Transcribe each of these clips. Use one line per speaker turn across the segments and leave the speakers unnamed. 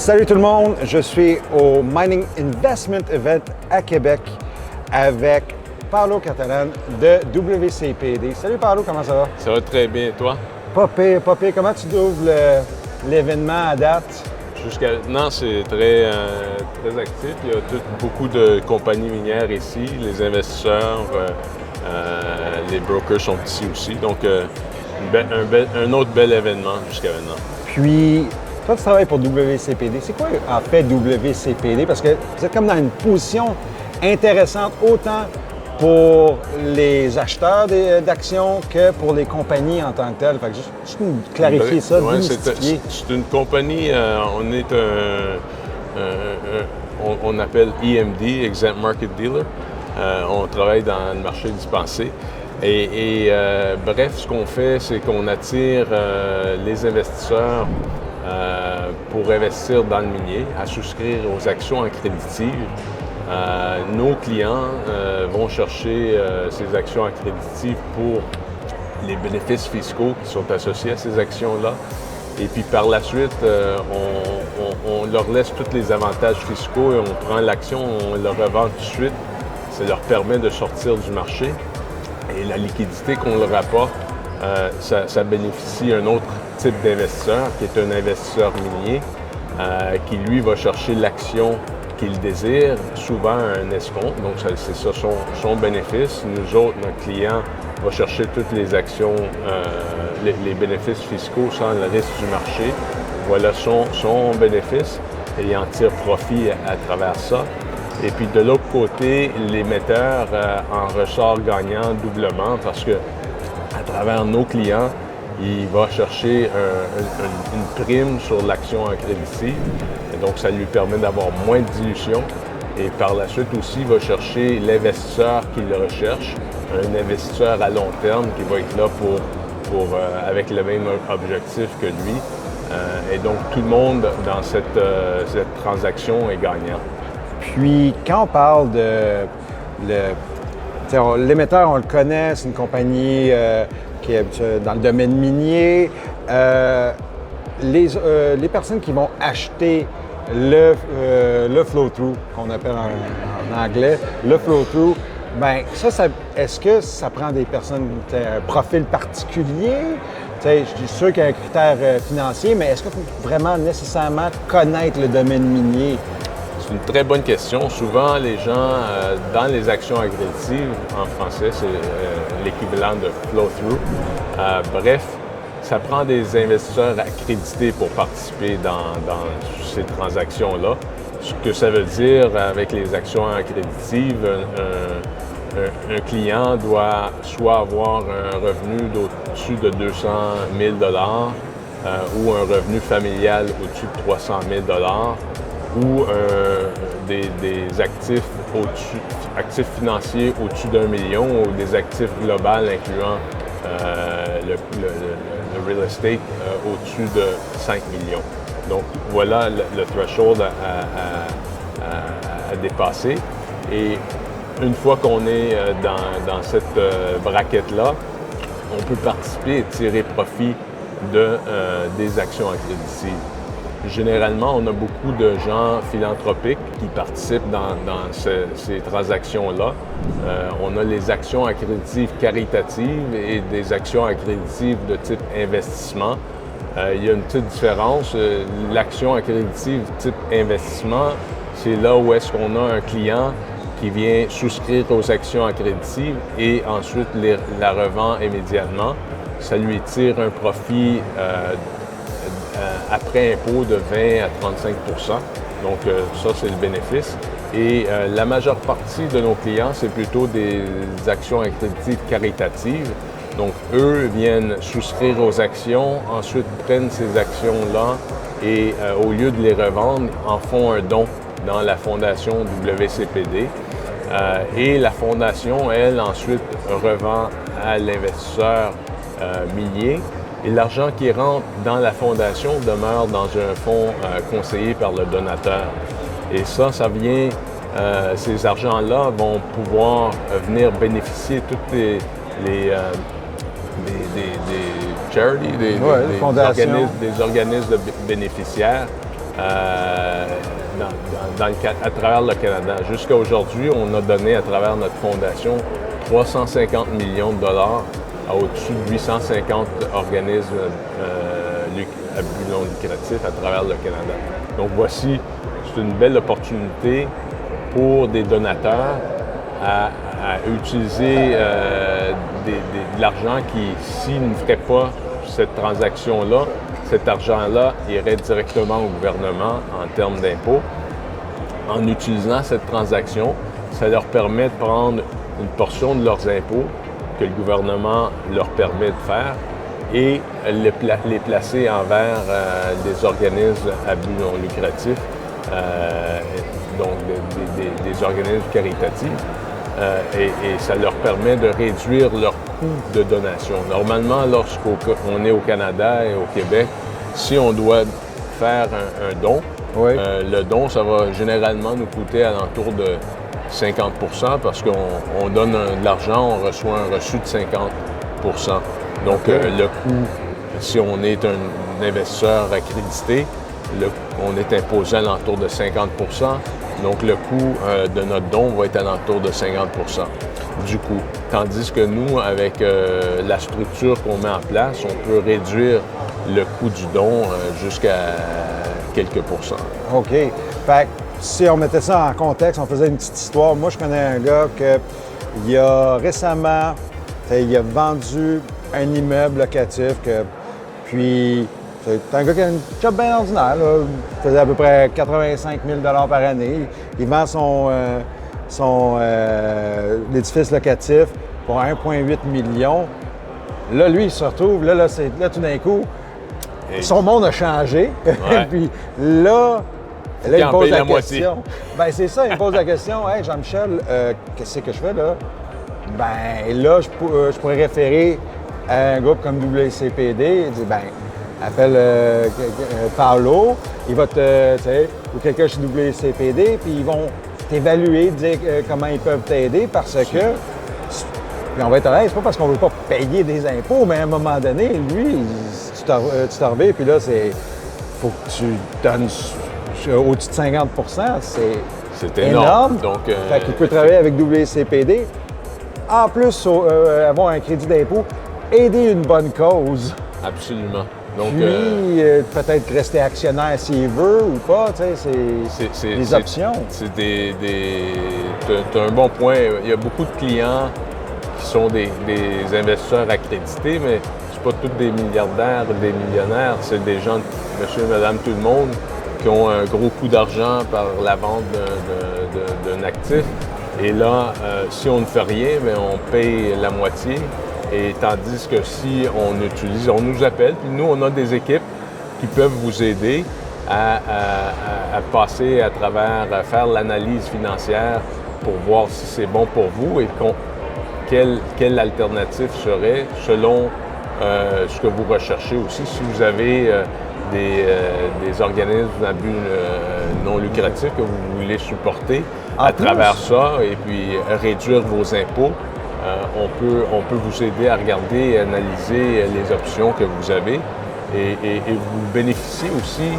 Salut tout le monde, je suis au Mining Investment Event à Québec avec Paolo Catalan de WCPD. Salut Paolo, comment ça va?
Ça va très bien, et toi?
Pas pire, pas pire. Comment tu trouves l'événement à date?
Jusqu'à maintenant, c'est très actif. Il y a beaucoup de compagnies minières ici, les investisseurs, les brokers sont ici aussi. Donc, un autre bel événement jusqu'à maintenant.
Puis, toi, tu travailles pour WCPD. C'est quoi en fait WCPD? Parce que vous êtes comme dans une position intéressante autant pour les acheteurs d'actions que pour les compagnies en tant que telles. Fait que juste nous clarifier ça,
ouais,
démystifier.
c'est une compagnie, on est on appelle EMD, Exempt Market Dealer. On travaille dans le marché dispensé. Bref, ce qu'on fait, c'est qu'on attire les investisseurs pour investir dans le minier, à souscrire aux actions accréditives. Nos clients vont chercher ces actions accréditives pour les bénéfices fiscaux qui sont associés à ces actions-là. Et puis par la suite, on leur laisse tous les avantages fiscaux et on prend l'action, on le revend tout de suite. Ça leur permet de sortir du marché. Et la liquidité qu'on leur apporte, ça bénéficie un autre type d'investisseur, qui est un investisseur minier, qui lui va chercher l'action qu'il désire, souvent un escompte. Donc c'est ça son bénéfice. Nous autres, notre client va chercher toutes les actions, les bénéfices fiscaux sans le risque du marché. Voilà son bénéfice et il en tire profit à travers ça. Et puis de l'autre côté, l'émetteur en ressort gagnant doublement parce que à travers nos clients, il va chercher une prime sur l'action accréditive. Et donc, ça lui permet d'avoir moins de dilution. Et par la suite aussi, il va chercher l'investisseur qui le recherche, un investisseur à long terme qui va être là avec le même objectif que lui. Et donc, tout le monde dans cette transaction est gagnant.
Puis, quand on parle de l'émetteur, on le connaît, c'est une compagnie qui est dans le domaine minier. Les personnes qui vont acheter le flow-through, qu'on appelle en anglais, le flow-through, bien, est-ce que ça prend des personnes, un profil particulier? Je suis sûr qu'il y a un critère financier, mais est-ce qu'il faut vraiment nécessairement connaître le domaine minier?
C'est une très bonne question. Souvent, les gens, dans les actions accréditives, en français, c'est l'équivalent de flow-through. Bref, ça prend des investisseurs accrédités pour participer dans ces transactions-là. Ce que ça veut dire avec les actions accréditives, un client doit soit avoir un revenu d'au-dessus de 200 000 ou un revenu familial au-dessus de 300 000 ou des actifs financiers au-dessus d'1 million ou des actifs globaux incluant le real estate au-dessus de 5 millions. Donc voilà le threshold à dépasser. Et une fois qu'on est dans cette braquette-là, on peut participer et tirer profit des actions accréditives. Généralement, on a beaucoup de gens philanthropiques qui participent dans ces transactions-là. On a les actions accréditives caritatives et des actions accréditives de type investissement. Il y a une petite différence. L'action accréditive type investissement, c'est là où est-ce qu'on a un client qui vient souscrire aux actions accréditives et ensuite la revend immédiatement. Ça lui tire un profit après impôt de 20 à 35 %. Donc, ça, c'est le bénéfice. Et la majeure partie de nos clients, c'est plutôt des actions accréditives caritatives. Donc, eux viennent souscrire aux actions, ensuite prennent ces actions-là et au lieu de les revendre, en font un don dans la fondation WCPD. Et la fondation, elle, ensuite revend à l'investisseur minier. Et l'argent qui rentre dans la fondation demeure dans un fonds conseillé par le donateur. Et ça vient, ces argents-là vont pouvoir venir bénéficier toutes des charities, des organismes de bénéficiaires à travers le Canada. Jusqu'à aujourd'hui, on a donné à travers notre fondation 350 millions de dollars à au-dessus de 850 organismes à but non lucratif à travers le Canada. Donc voici, c'est une belle opportunité pour des donateurs à utiliser de l'argent qui, s'ils ne feraient pas cette transaction-là, cet argent-là irait directement au gouvernement en termes d'impôts. En utilisant cette transaction, ça leur permet de prendre une portion de leurs impôts que le gouvernement leur permet de faire et les placer envers des organismes à but non lucratif, donc des organismes caritatifs. Et ça leur permet de réduire leur coût de donation. Normalement, lorsqu'on est au Canada et au Québec, si on doit faire un don,
oui.
Le don, ça va généralement nous coûter alentour de 50 parce qu'on donne de l'argent, on reçoit un reçu de 50 Donc, le coût, si on est un investisseur accrédité, on est imposé alentour de 50 Donc, le coût de notre don va être alentour de 50 du coût. Tandis que nous, avec la structure qu'on met en place, on peut réduire le coût du don jusqu'à quelques pourcents.
OK. Fait que si on mettait ça en contexte, on faisait une petite histoire. Moi, je connais un gars qui a récemment, il a vendu un immeuble locatif puis c'est un gars qui a une job bien ordinaire. Là. Il faisait à peu près 85 000 par année. Il vend son l'édifice locatif pour 1,8 million. Là, lui, il se retrouve, là tout d'un coup, son monde a changé.
Ouais.
Puis là, il me pose la question. Bien, c'est ça, il me pose la question. Hey, Jean-Michel, qu'est-ce que je fais là? Ben là, je pourrais référer à un groupe comme WCPD. Il dit, ben, appelle Paolo, il va ou quelqu'un chez WCPD, puis ils vont t'évaluer, dire comment ils peuvent t'aider parce que, puis on va être honnête, c'est pas parce qu'on veut pas payer des impôts, mais à un moment donné, lui, tu t'en reviens, puis là, faut que tu donnes au-dessus de 50 c'est énorme. Donc, fait qu'il peut travailler avec WCPD, en plus avoir un crédit d'impôt, aider une bonne cause.
Absolument. Donc,
puis, peut-être rester actionnaire s'il veut ou pas, tu sais, c'est des options.
C'est un bon point. Il y a beaucoup de clients qui sont des investisseurs accrédités, mais c'est pas tous des milliardaires, des millionnaires. C'est des gens, monsieur, madame, tout le monde, qui ont un gros coup d'argent par la vente d'un actif. Et là, si on ne fait rien, bien, on paye la moitié. Et tandis que si on nous appelle, puis nous, on a des équipes qui peuvent vous aider à passer à travers, à faire l'analyse financière pour voir si c'est bon pour vous et quelle alternative serait selon ce que vous recherchez aussi. Si vous avez des organismes à but non lucratif que vous voulez supporter à travers ça et puis réduire vos impôts, on peut vous aider à regarder et analyser les options que vous avez et vous bénéficiez aussi,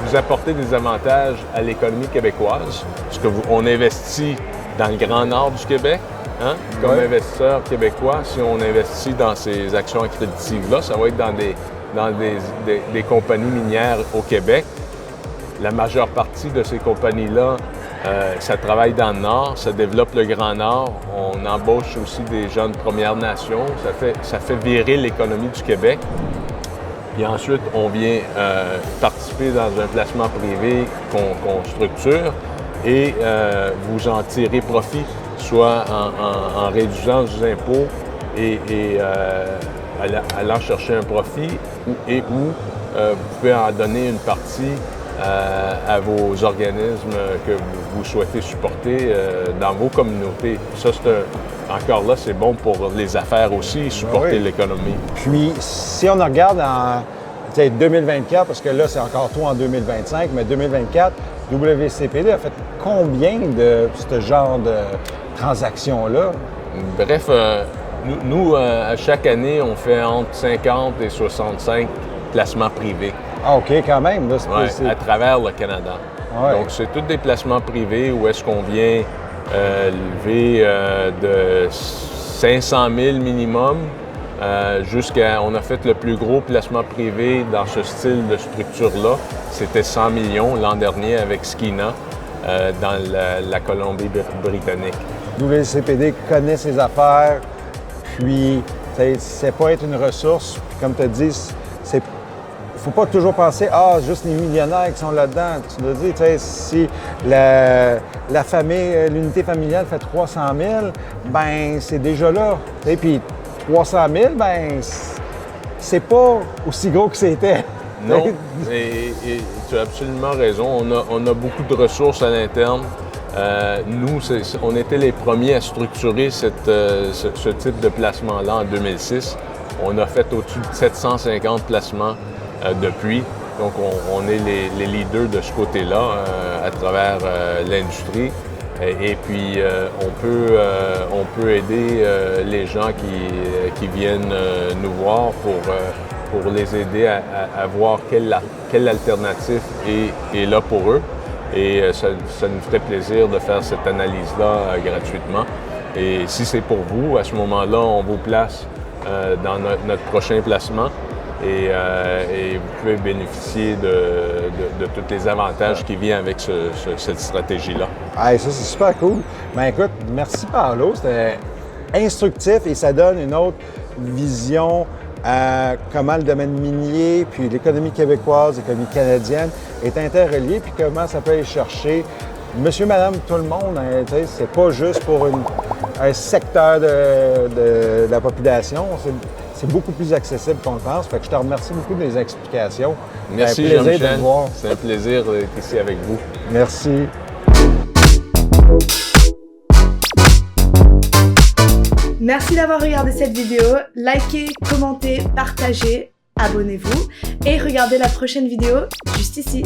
vous apportez des avantages à l'économie québécoise, parce qu'on investit dans le Grand Nord du Québec, hein, comme investisseur québécois. Si on investit dans ces actions accréditives-là, ça va être dans des compagnies minières au Québec. La majeure partie de ces compagnies-là, ça travaille dans le Nord, ça développe le Grand Nord. On embauche aussi des jeunes Premières Nations. Ça fait virer l'économie du Québec. Puis ensuite, on vient participer dans un placement privé qu'on structure et vous en tirez profit, soit en réduisant vos impôts et allant chercher un profit ou vous pouvez en donner une partie à vos organismes que vous souhaitez supporter dans vos communautés. Ça, encore là, c'est bon pour les affaires aussi, supporter l'économie.
Puis, si on regarde en 2024, parce que là, c'est encore tôt en 2025, mais 2024, WCPD a fait combien de ce genre de transactions-là?
Bref, nous, à chaque année, on fait entre 50 et 65 placements privés.
Ah, OK, quand même. Là,
À travers le Canada.
Ouais.
Donc, c'est tous des placements privés où est-ce qu'on vient lever de 500 000 minimum jusqu'à... On a fait le plus gros placement privé dans ce style de structure-là. C'était 100 millions l'an dernier avec Skeena dans la Colombie-Britannique.
WCPD connaît ses affaires, puis c'est pas être une ressource. Puis comme tu as dit, il ne faut pas toujours penser juste les millionnaires qui sont là-dedans. Tu l'as dit, si la famille, l'unité familiale fait 300 000, ben c'est déjà là. Puis 300 000, ben c'est pas aussi gros que c'était.
Non, et tu as absolument raison. On a beaucoup de ressources à l'interne. Nous, on était les premiers à structurer ce type de placement-là en 2006. On a fait au-dessus de 750 placements depuis. Donc, on est les leaders de ce côté-là à travers l'industrie. Et puis, on peut aider les gens qui viennent nous voir pour les aider à voir quelle alternative est là pour eux. Et ça nous ferait plaisir de faire cette analyse-là gratuitement. Et si c'est pour vous, à ce moment-là, on vous place dans notre prochain placement et vous pouvez bénéficier de tous les avantages qui viennent avec cette stratégie-là.
Hey, ça, c'est super cool. Ben écoute, merci Paolo. C'était instructif et ça donne une autre vision à comment le domaine minier, puis l'économie québécoise, l'économie canadienne est interreliée, puis comment ça peut aller chercher monsieur, madame, tout le monde. Hein, c'est pas juste pour un secteur de la population. C'est beaucoup plus accessible qu'on le pense. Fait que je te remercie beaucoup des explications.
Merci Jean-Michel. C'est un plaisir d'être ici avec vous.
Merci.
Merci d'avoir regardé cette vidéo. Likez, commentez, partagez, abonnez-vous et regardez la prochaine vidéo juste ici.